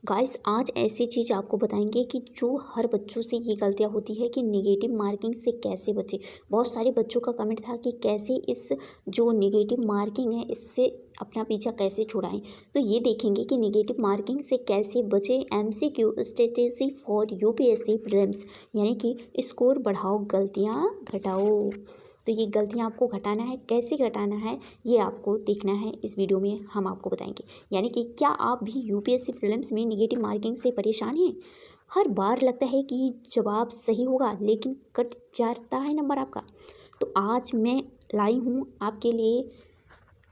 Guys आज ऐसी चीज़ आपको बताएंगे कि जो हर बच्चों से ये गलतियां होती है कि नेगेटिव मार्किंग से कैसे बचें। बहुत सारे बच्चों का कमेंट था कि कैसे इस जो नेगेटिव मार्किंग है इससे अपना पीछा कैसे छुड़ाएं। तो ये देखेंगे कि नेगेटिव मार्किंग से कैसे बचें। MCQ strategy for UPSC prelims, यानी कि स्कोर बढ़ाओ गलतियाँ घटाओ। तो ये गलतियाँ आपको घटाना है, कैसे घटाना है ये आपको देखना है। इस वीडियो में हम आपको बताएंगे। यानी कि क्या आप भी यूपीएससी प्रीलिम्स में नेगेटिव मार्किंग से परेशान हैं? हर बार लगता है कि जवाब सही होगा लेकिन कट जाता है नंबर आपका। तो आज मैं लाई हूँ आपके लिए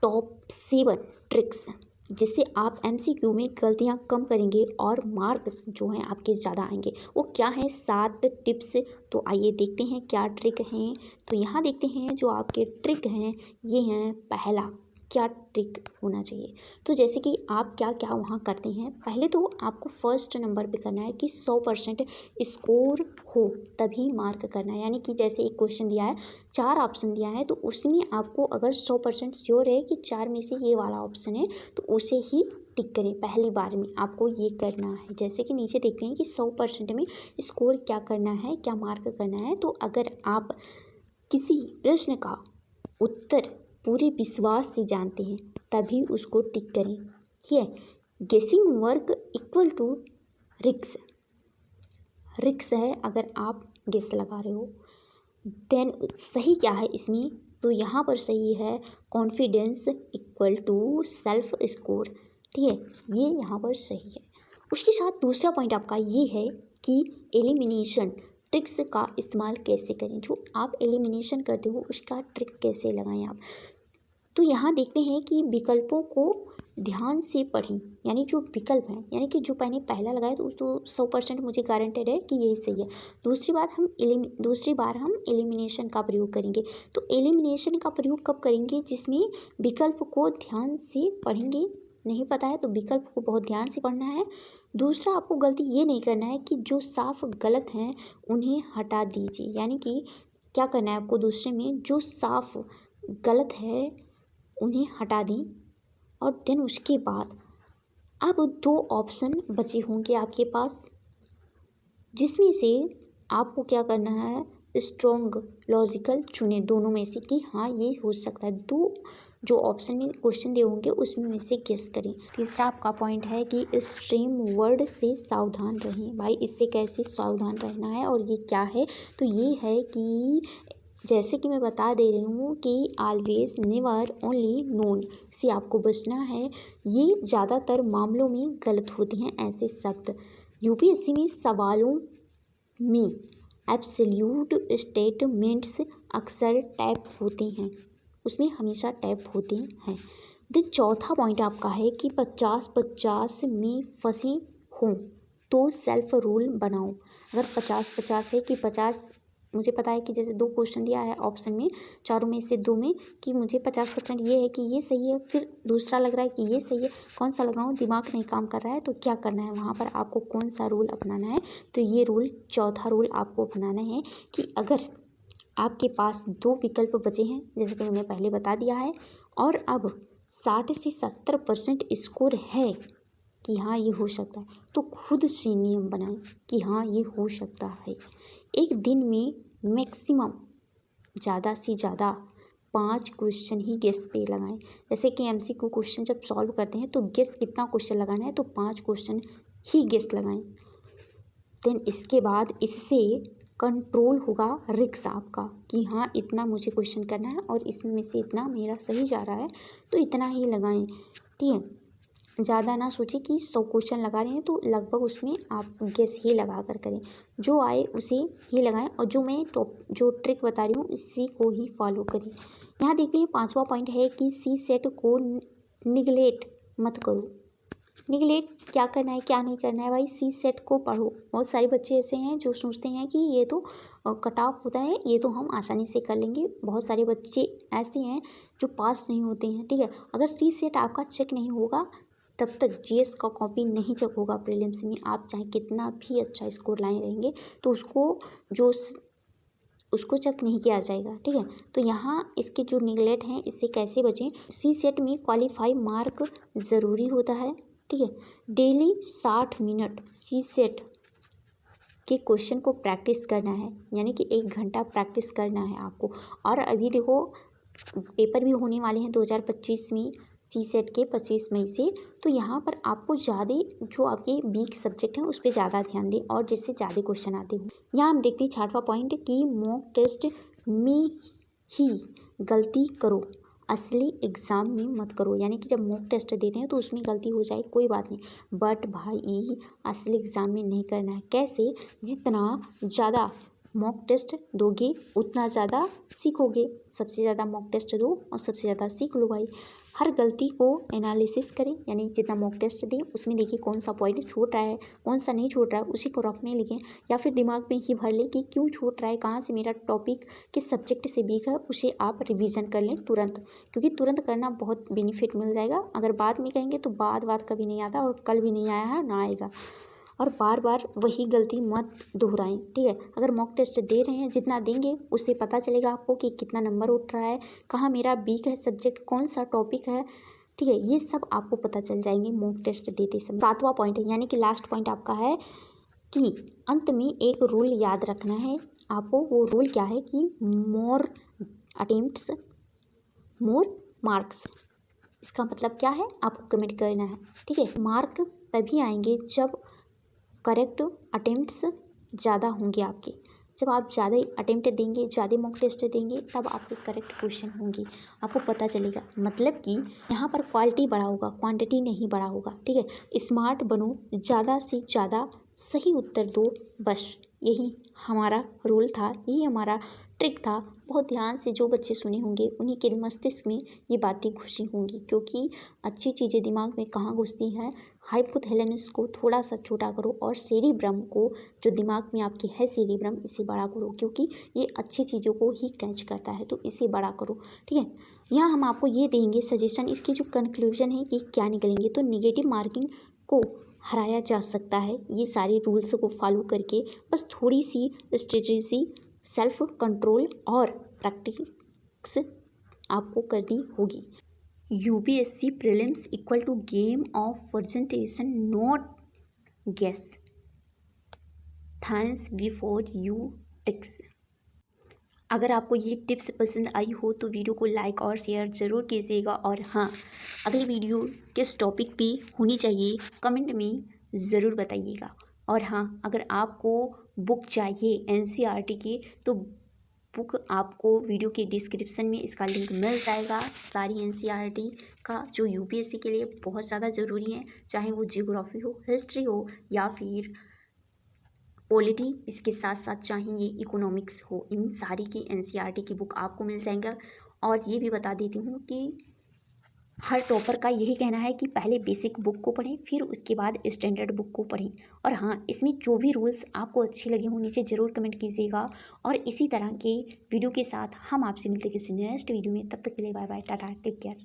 टॉप 7 ट्रिक्स जिससे आप एमसीक्यू में गलतियां कम करेंगे और मार्क्स जो हैं आपके ज़्यादा आएंगे। वो क्या है 7 टिप्स। तो आइए देखते हैं क्या ट्रिक हैं। तो यहाँ देखते हैं जो आपके ट्रिक हैं ये हैं। पहला क्या ट्रिक होना चाहिए, तो जैसे कि आप क्या क्या वहाँ करते हैं। पहले तो आपको फर्स्ट नंबर पे करना है कि 100% स्कोर हो तभी मार्क करना है। यानी कि जैसे एक क्वेश्चन दिया है, 4 ऑप्शन दिया है, तो उसमें आपको अगर 100% श्योर है कि 4 में से ये वाला ऑप्शन है तो उसे ही टिक करें। पहली बार में आपको ये करना है। जैसे कि नीचे देखते हैं कि 100% में स्कोर क्या करना है, क्या मार्क करना है। तो अगर आप किसी प्रश्न का उत्तर पूरे विश्वास से जानते हैं तभी उसको टिक करें। ठीक है। गेसिंग वर्क इक्वल टू रिक्स। रिक्स है अगर आप गेस लगा रहे हो। देन सही क्या है इसमें, तो यहाँ पर सही है confidence equal to self score. ठीक है, ये यहाँ पर सही है। उसके साथ दूसरा पॉइंट आपका ये है कि एलिमिनेशन ट्रिक्स का इस्तेमाल कैसे करें। जो आप एलिमिनेशन करते हो उसका ट्रिक कैसे लगाएं आप। तो यहाँ देखते हैं कि विकल्पों को ध्यान से पढ़ें। यानी जो विकल्प हैं, यानी कि जो मैंने पहला लगाया तो 100% मुझे गारंटेड है कि यही सही है। दूसरी बार हम एलिमिनेशन का प्रयोग करेंगे। तो एलिमिनेशन का प्रयोग कब करेंगे, जिसमें विकल्प को ध्यान से पढ़ेंगे। नहीं पता है तो विकल्प को बहुत ध्यान से पढ़ना है। दूसरा आपको गलती ये नहीं करना है कि जो साफ गलत हैं उन्हें हटा दीजिए। यानी कि क्या करना है आपको, दूसरे में जो साफ गलत है उन्हें हटा दें। और देन उसके बाद अब 2 ऑप्शन बचे होंगे आपके पास, जिसमें से आपको क्या करना है, स्ट्रॉन्ग लॉजिकल चुने दोनों में से कि हाँ ये हो सकता है। 2 जो ऑप्शन में क्वेश्चन दिए होंगे उसमें से गेस करें। तीसरा आपका पॉइंट है कि एक्सट्रीम वर्ड से सावधान रहें। भाई इससे कैसे सावधान रहना है और ये क्या है, तो ये है कि जैसे कि मैं बता दे रही हूँ कि ऑलवेज नेवर ओनली नोन से आपको बचना है। ये ज़्यादातर मामलों में गलत होते हैं ऐसे शब्द। यूपीएससी में सवालों में एब्सोल्यूट स्टेटमेंट्स अक्सर टैप होते हैं, उसमें हमेशा टैप होते हैं। देन चौथा पॉइंट आपका है कि 50-50 में फंसे हों तो सेल्फ रूल बनाओ। अगर 50-50 है कि 50 मुझे पता है कि जैसे 2 क्वेश्चन दिया है ऑप्शन में, चारों में से 2 में कि मुझे 50% ये है कि ये सही है, फिर दूसरा लग रहा है कि ये सही है, कौन सा लगाऊं, दिमाग नहीं काम कर रहा है। तो क्या करना है वहाँ पर आपको कौन सा रूल अपनाना है, तो ये रूल चौथा रूल आपको अपनाना है कि अगर आपके पास 2 विकल्प बचे हैं जैसे कि मैंने पहले बता दिया है और अब 60 से 70% स्कोर है कि हाँ ये हो सकता है, तो खुद से नियम बनाएं कि हाँ ये हो सकता है। एक दिन में मैक्सिमम ज़्यादा से ज़्यादा 5 क्वेश्चन ही गेस पे लगाएं। जैसे कि एमसीक्यू क्वेश्चन जब सॉल्व करते हैं तो गेस कितना क्वेश्चन लगाना है, तो 5 क्वेश्चन ही गेस लगाएं। देन इसके बाद इससे कंट्रोल होगा रिक्स आपका कि हाँ इतना मुझे क्वेश्चन करना है और इसमें से इतना मेरा सही जा रहा है तो इतना ही लगाएं। ठीक है, ज़्यादा ना सोचें कि 100 क्वेश्चन लगा रहे हैं तो लगभग उसमें आप गेस ही लगा कर करें। जो आए उसे ही लगाएं और जो मैं जो ट्रिक बता रही हूँ इसी को ही फॉलो करें। यहाँ देखते हैं 5वां पॉइंट है कि सी सेट को निगलेक्ट मत करो। निगलेक्ट क्या करना है क्या नहीं करना है, भाई सी सेट को पढ़ो। बहुत सारे बच्चे ऐसे हैं जो सोचते हैं कि ये तो कट ऑफ होता है, ये तो हम आसानी से कर लेंगे। बहुत सारे बच्चे ऐसे हैं जो पास नहीं होते हैं। ठीक है, अगर सी सेट आपका चेक नहीं होगा तब तक जीएस का कॉपी नहीं चेक होगा प्रीलिम्स में। आप चाहे कितना भी अच्छा स्कोर लाए रहेंगे तो उसको चेक नहीं किया जाएगा। ठीक है, तो यहाँ इसके जो निगलेक्ट हैं इससे कैसे बचें। सी सेट में क्वालिफाई मार्क ज़रूरी होता है। ठीक है। डेली 60 मिनट सीसेट के क्वेश्चन को प्रैक्टिस करना है, यानी कि 1 घंटा प्रैक्टिस करना है आपको। और अभी देखो पेपर भी होने वाले हैं 2025 में सीसेट के 25 मई से, तो यहाँ पर आपको ज़्यादा जो आपके वीक सब्जेक्ट हैं उस पर ज़्यादा ध्यान दें और जिससे ज़्यादा क्वेश्चन आते हों। यहाँ हम देखते हैं 6वां पॉइंट कि मॉक टेस्ट में ही गलती करो, असली एग्ज़ाम में मत करो। यानी कि जब मॉक टेस्ट देते हैं तो उसमें गलती हो जाए कोई बात नहीं, बट भाई असली एग्ज़ाम में नहीं करना है। कैसे? जितना ज़्यादा मॉक टेस्ट दोगे उतना ज़्यादा सीखोगे। सबसे ज़्यादा मॉक टेस्ट दो और सबसे ज़्यादा सीख लो भाई। हर गलती को एनालिसिस करें, यानी जितना मॉक टेस्ट दें उसमें देखिए कौन सा पॉइंट छूट रहा है, कौन सा नहीं छूट रहा है, उसी को रफ में लिखें या फिर दिमाग में ही भर लें कि क्यों छूट रहा है, कहाँ से मेरा टॉपिक किस सब्जेक्ट से वीक है, उसे आप रिवीजन कर लें तुरंत, क्योंकि तुरंत करना बहुत बेनिफिट मिल जाएगा। अगर बाद में कहेंगे तो बात कभी नहीं आता, और कल भी नहीं आया है ना आएगा। और बार बार वही गलती मत दोहराएं, ठीक है। अगर मॉक टेस्ट दे रहे हैं, जितना देंगे उससे पता चलेगा आपको कि कितना नंबर उठ रहा है, कहाँ मेरा वीक है सब्जेक्ट, कौन सा टॉपिक है, ठीक है। ये सब आपको पता चल जाएंगे मॉक टेस्ट देते समय। 7वां पॉइंट है, यानी कि लास्ट पॉइंट आपका है कि अंत में एक रूल याद रखना है आपको। वो रूल क्या है कि मोर अटेम्प्ट्स मोर मार्क्स। इसका मतलब क्या है आपको कमेंट करना है, ठीक है। मार्क तभी आएंगे जब करेक्ट अटेम्प्ट्स ज़्यादा होंगे आपके। जब आप ज़्यादा अटेम्प्ट देंगे, ज़्यादा मॉक टेस्ट देंगे, तब आपके करेक्ट क्वेश्चन होंगे, आपको पता चलेगा। मतलब कि यहाँ पर क्वालिटी बढ़ा होगा, क्वांटिटी नहीं बढ़ा होगा, ठीक है। स्मार्ट बनो, ज़्यादा से ज़्यादा सही उत्तर दो, बस यही हमारा रूल था, यही हमारा ट्रिक था। बहुत ध्यान से जो बच्चे सुने होंगे उन्हीं के मस्तिष्क में ये बातें घुसी होंगी, क्योंकि अच्छी चीज़ें दिमाग में कहाँ घुसती हैं। हाइपोथैलेमस को थोड़ा सा छोटा करो और सेरिब्रम को, जो दिमाग में आपके है सेरिब्रम, इसे बड़ा करो, क्योंकि ये अच्छी चीज़ों को ही कैच करता है, तो इसे बड़ा करो, ठीक है। यहाँ हम आपको ये देंगे सजेशन, इसकी जो कंक्लूजन है कि क्या निकलेंगे। तो निगेटिव मार्किंग को हराया जा सकता है ये सारे रूल्स को फॉलो करके, बस थोड़ी सी स्ट्रेटेजी, सेल्फ कंट्रोल और प्रैक्टिस आपको करनी होगी। UPSC prelims equal to game of presentation, not guess. Thanks before you ticks. अगर आपको ये टिप्स पसंद आई हो तो वीडियो को लाइक और शेयर ज़रूर कीजिएगा। और हाँ, अगली वीडियो किस टॉपिक पे होनी चाहिए कमेंट में ज़रूर बताइएगा। और हाँ, अगर आपको बुक चाहिए एनसीईआरटी की, तो बुक आपको वीडियो के डिस्क्रिप्शन में इसका लिंक मिल जाएगा। सारी एनसीईआरटी का जो यूपीएससी के लिए बहुत ज़्यादा ज़रूरी है, चाहे वो जियोग्राफी हो, हिस्ट्री हो या फिर पॉलिटी, इसके साथ साथ चाहे ये इकोनॉमिक्स हो, इन सारी की एनसीईआरटी की बुक आपको मिल जाएगा। और ये भी बता देती हूँ कि हर टॉपर का यही कहना है कि पहले बेसिक बुक को पढ़ें, फिर उसके बाद स्टैंडर्ड बुक को पढ़ें। और हाँ, इसमें जो भी रूल्स आपको अच्छे लगे हों नीचे ज़रूर कमेंट कीजिएगा। और इसी तरह के वीडियो के साथ हम आपसे मिलते किसी नेक्स्ट वीडियो में। तब तक के लिए bye bye, tata, take care.